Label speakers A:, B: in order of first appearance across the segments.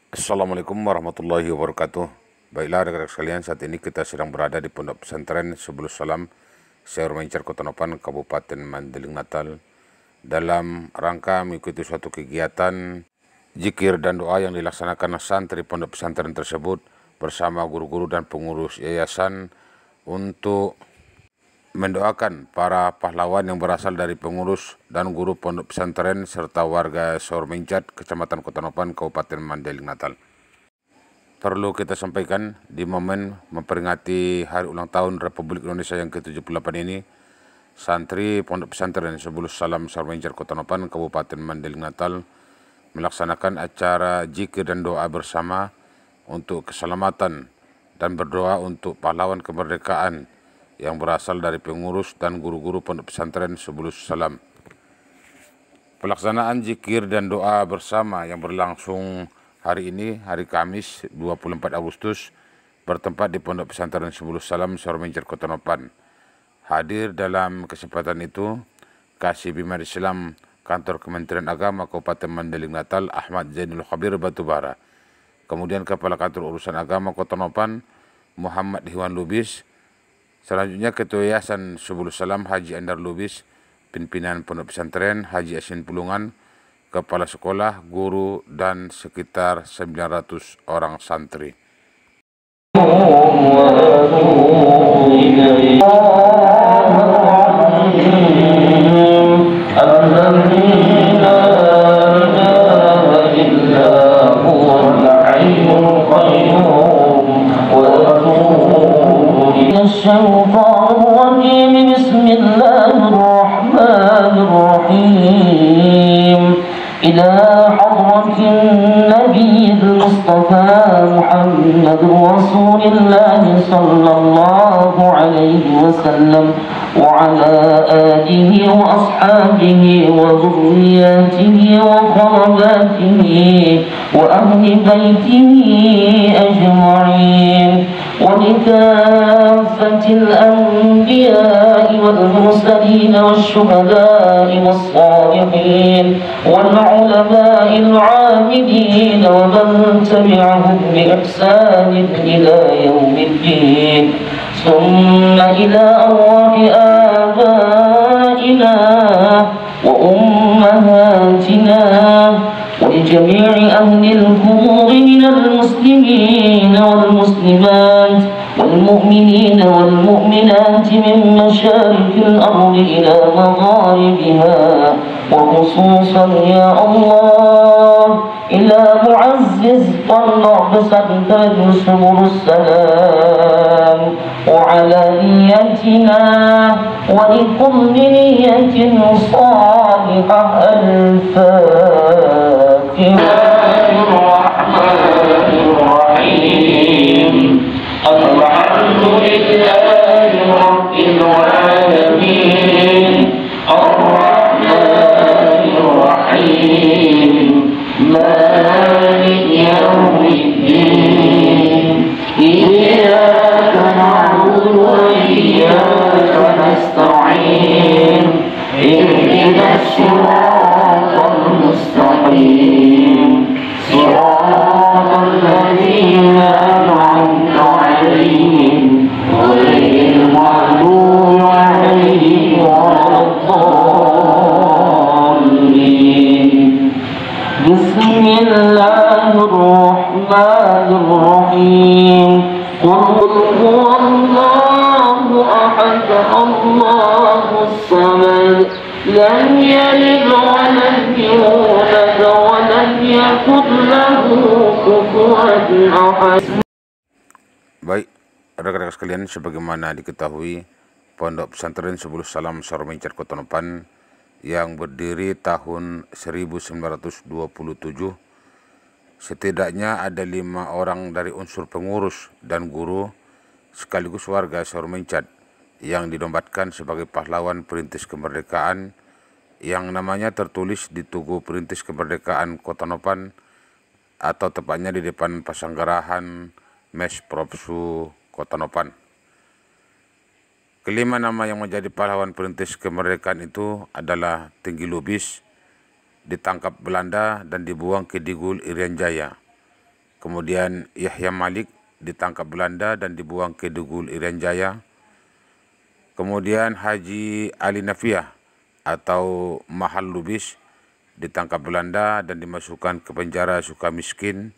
A: Assalamualaikum warahmatullahi wabarakatuh. Baiklah rekan-rekan sekalian, saat ini kita sedang berada di Pondok Pesantren Sebulus Salam, Syair Mencar Kota Nopan, Kabupaten Mandailing Natal, dalam rangka mengikuti suatu kegiatan zikir dan doa yang dilaksanakan santri pondok pesantren tersebut bersama guru-guru dan pengurus yayasan untuk mendoakan para pahlawan yang berasal dari pengurus dan guru pondok pesantren serta warga Syair Mencar, Kecamatan Kota Nopan, Kabupaten Mandailing Natal. Perlu kita sampaikan di momen memperingati hari ulang tahun Republik Indonesia yang ke-78 ini, santri pondok pesantren Sebulus Salam Syair Mencar Kota Nopan, Kabupaten Mandailing Natal melaksanakan acara zikir dan doa bersama untuk keselamatan dan berdoa untuk pahlawan kemerdekaan yang berasal dari pengurus dan guru-guru pondok pesantren Sebulus Salam. Pelaksanaan zikir dan doa bersama yang berlangsung hari ini, hari Kamis 24 Agustus, bertempat di Pondok Pesantren Sebulus Salam, Syair Mencar Kota Nopan. Hadir dalam kesempatan itu Kasih Bima Islam Kantor Kementerian Agama Kabupaten Mandailing Natal Ahmad Zainul Khabir Batubara. Kemudian Kepala Kantor Urusan Agama Kota Nopan Muhammad Iwan Lubis. Selanjutnya Ketua Yayasan Sebulus Salam Haji Andar Lubis, pimpinan Pondok Pesantren Haji Asin Pulungan, kepala sekolah, guru, dan sekitar 900 orang santri.
B: إلى حضرة النبي المصطفى محمد رسول الله صلى الله عليه وسلم وعلى آله وأصحابه وذرياته وقرباته وأهل بيته أجمعين ولكافة الأنبياء والمرسلين والشهداء والصالحين والعلماء العاملين ومن تبعهم بإحسان إلى يوم الدين ثم إلى أرواح آبائنا وأمهاتنا ولجميع أهل القبور من المسلمين والمسلمات والمؤمنين والمؤمنات من مشارق الأرض إلى مغاربها وخصوصا يا الله إلى معزز طلع بسنتر سبل السلام وعلى نيتنا ولكل نية صالحة الفاتحة. الرحمن الرحيم الحمد لله رب العالمين الرحمن الرحيم مالك يوم الدين إياك نعبد وإياك نستعين اهدنا الصراط المستقيم صراط الذين أنعمت عليهم غير المغضوب عليهم ولا الضالين. بسم الله الرحمن الرحيم قل هو الله أحد الله الصمد لم يلد ولم يولد ولم يكن له كفوا أحد.
A: Baik, rekan-rekan sekalian, sebagaimana diketahui, Pondok Pesantren Sebulus Salam Syair Mencar Kota Nopan yang berdiri tahun 1927, setidaknya ada 5 orang dari unsur pengurus dan guru sekaligus warga Syair Mencar yang dinombatkan sebagai pahlawan perintis kemerdekaan yang namanya tertulis di Tugu Perintis Kemerdekaan Kota Nopan atau tepatnya di depan Pasanggarahan Mes Propsu Kota Nopan. Kelima nama yang menjadi pahlawan perintis kemerdekaan itu adalah Tinggi Lubis, ditangkap Belanda dan dibuang ke Digul Irian Jaya. Kemudian Yahya Malik ditangkap Belanda dan dibuang ke Dugul Irian Jaya. Kemudian Haji Ali Nafiah atau Mahal Lubis ditangkap Belanda dan dimasukkan ke penjara Sukamiskin.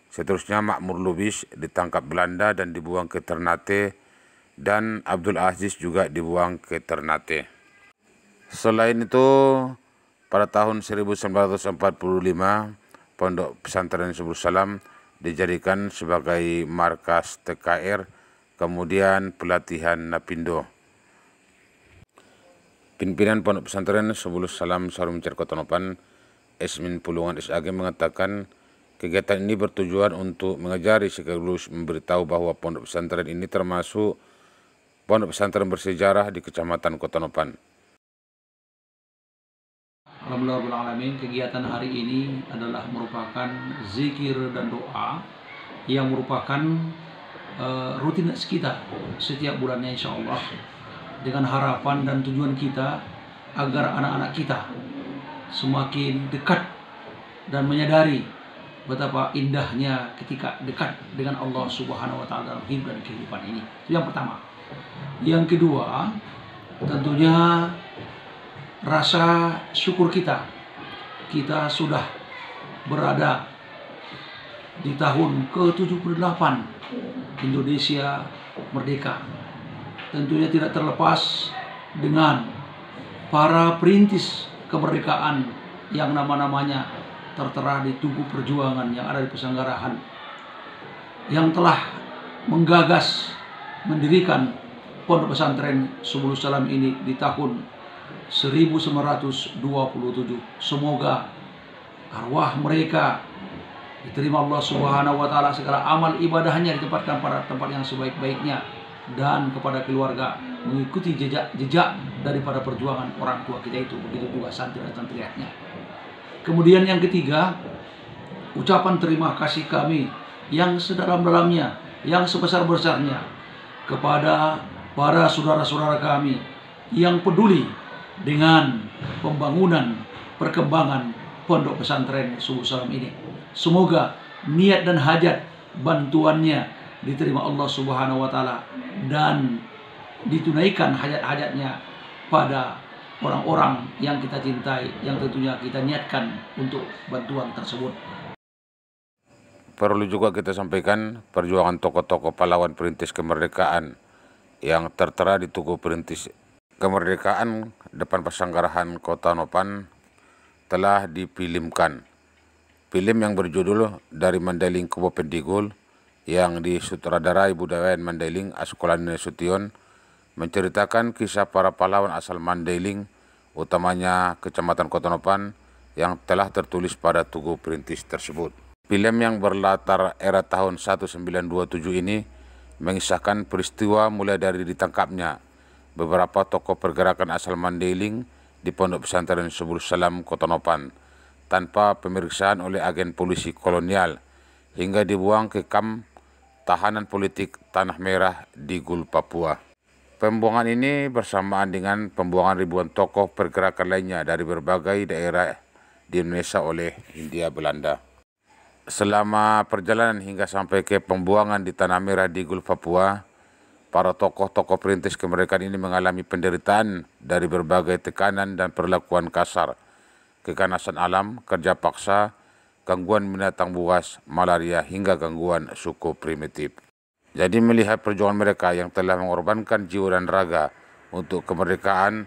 A: Seterusnya Makmur Lubis ditangkap Belanda dan dibuang ke Ternate, dan Abdul Aziz juga dibuang ke Ternate. Selain itu, pada tahun 1945, Pondok Pesantren Subulus Salam dijadikan sebagai markas TKR, kemudian pelatihan Napindo. Pimpinan Pondok Pesantren Subulus Salam Sarum Cerkota Nopan, Esmin Pulungan SAG mengatakan kegiatan ini bertujuan untuk mengajari sekaligus memberitahu bahwa pondok pesantren ini termasuk pondok pesantren bersejarah di Kecamatan Kota Nopan.
C: Alhamdulillahirrahmanirrahim, kegiatan hari ini adalah merupakan zikir dan doa yang merupakan rutinitas kita setiap bulannya insya Allah, dengan harapan dan tujuan kita agar anak-anak kita semakin dekat dan menyadari betapa indahnya ketika dekat dengan Allah Subhanahu wa Ta'ala dalam hidup dan kehidupan ini. Itu yang pertama. Yang kedua, tentunya rasa syukur kita. Kita sudah berada di tahun ke-78 Indonesia merdeka. Tentunya tidak terlepas dengan para perintis kemerdekaan yang nama-namanya tertera di Tugu Perjuangan yang ada di Pesanggarahan, yang telah menggagas mendirikan Pondok Pesantren Subulus Salam ini di tahun 1927. Semoga arwah mereka diterima Allah Subhanahu wa Ta'ala, segala amal ibadahnya ditempatkan pada tempat yang sebaik-baiknya, dan kepada keluarga mengikuti jejak daripada perjuangan orang tua kita itu, begitu juga santri dan santriatnya. Kemudian yang ketiga, ucapan terima kasih kami yang sedalam-dalamnya, yang sebesar-besarnya kepada para saudara-saudara kami yang peduli dengan pembangunan, perkembangan Pondok Pesantren Subulus Salam ini. Semoga niat dan hajat bantuannya diterima Allah Subhanahu wa Ta'ala dan ditunaikan hajat-hajatnya pada orang-orang yang kita cintai, yang tentunya kita niatkan untuk bantuan tersebut.
A: Perlu juga kita sampaikan perjuangan tokoh-tokoh pahlawan perintis kemerdekaan yang tertera di Tugu Perintis Kemerdekaan depan Pesanggarahan Kota Nopan telah difilmkan. Film yang berjudul Dari Mandailing ke Bopendigul yang disutradarai budayawan Mandailing Askolani Nasution menceritakan kisah para pahlawan asal Mandailing, utamanya Kecamatan Kota Nopan, yang telah tertulis pada Tugu Perintis tersebut. Film yang berlatar era tahun 1927 ini mengisahkan peristiwa mulai dari ditangkapnya beberapa tokoh pergerakan asal Mandailing di Pondok Pesantren Subulus Salam Kota Nopan tanpa pemeriksaan oleh agen polisi kolonial hingga dibuang ke kamp tahanan politik Tanah Merah di Gul, Papua. Pembuangan ini bersamaan dengan pembuangan ribuan tokoh pergerakan lainnya dari berbagai daerah di Indonesia oleh Hindia Belanda. Selama perjalanan hingga sampai ke pembuangan di Tanah Merah di Gul, Papua, para tokoh-tokoh perintis kemerdekaan ini mengalami penderitaan dari berbagai tekanan dan perlakuan kasar, keganasan alam, kerja paksa, gangguan binatang buas, malaria, hingga gangguan suku primitif. Jadi melihat perjuangan mereka yang telah mengorbankan jiwa dan raga untuk kemerdekaan,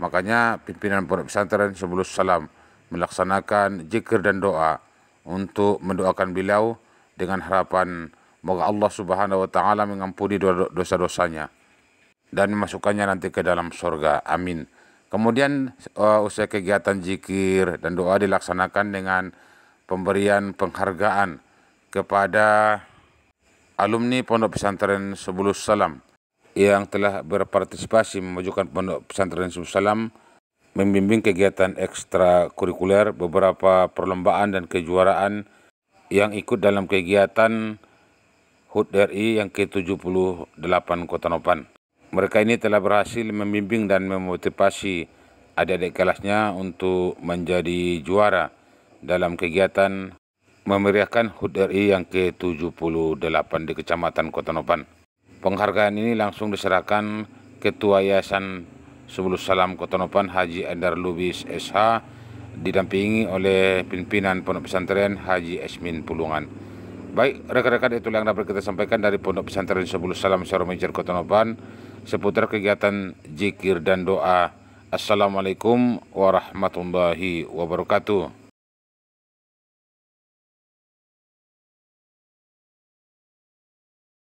A: makanya pimpinan Pondok Pesantren Subulus Salam melaksanakan zikir dan doa untuk mendoakan beliau dengan harapan moga Allah Subhanahu wa Ta'ala mengampuni dosa-dosanya dan memasukkannya nanti ke dalam surga. Amin. Kemudian usai kegiatan zikir dan doa dilaksanakan dengan pemberian penghargaan kepada alumni Pondok Pesantren Subulus Salam yang telah berpartisipasi memajukan Pondok Pesantren Subulus Salam, membimbing kegiatan ekstrakurikuler, beberapa perlombaan dan kejuaraan yang ikut dalam kegiatan HUT RI yang ke-78 Kota Nopan. Mereka ini telah berhasil membimbing dan memotivasi adik-adik kelasnya untuk menjadi juara dalam kegiatan memeriahkan HUT RI yang ke-78 di Kecamatan Kota Nopan. Penghargaan ini langsung diserahkan Ketua Yayasan Subulus Salam Kota Nopan Haji Endar Lubis SH didampingi oleh pimpinan Pondok Pesantren Haji Esmin Pulungan. Baik, rekan-rekan, itulah yang dapat kita sampaikan dari Pondok Pesantren Subulus Salam Syarul Mencar Kota Nopan seputar kegiatan zikir dan doa. Assalamualaikum warahmatullahi wabarakatuh.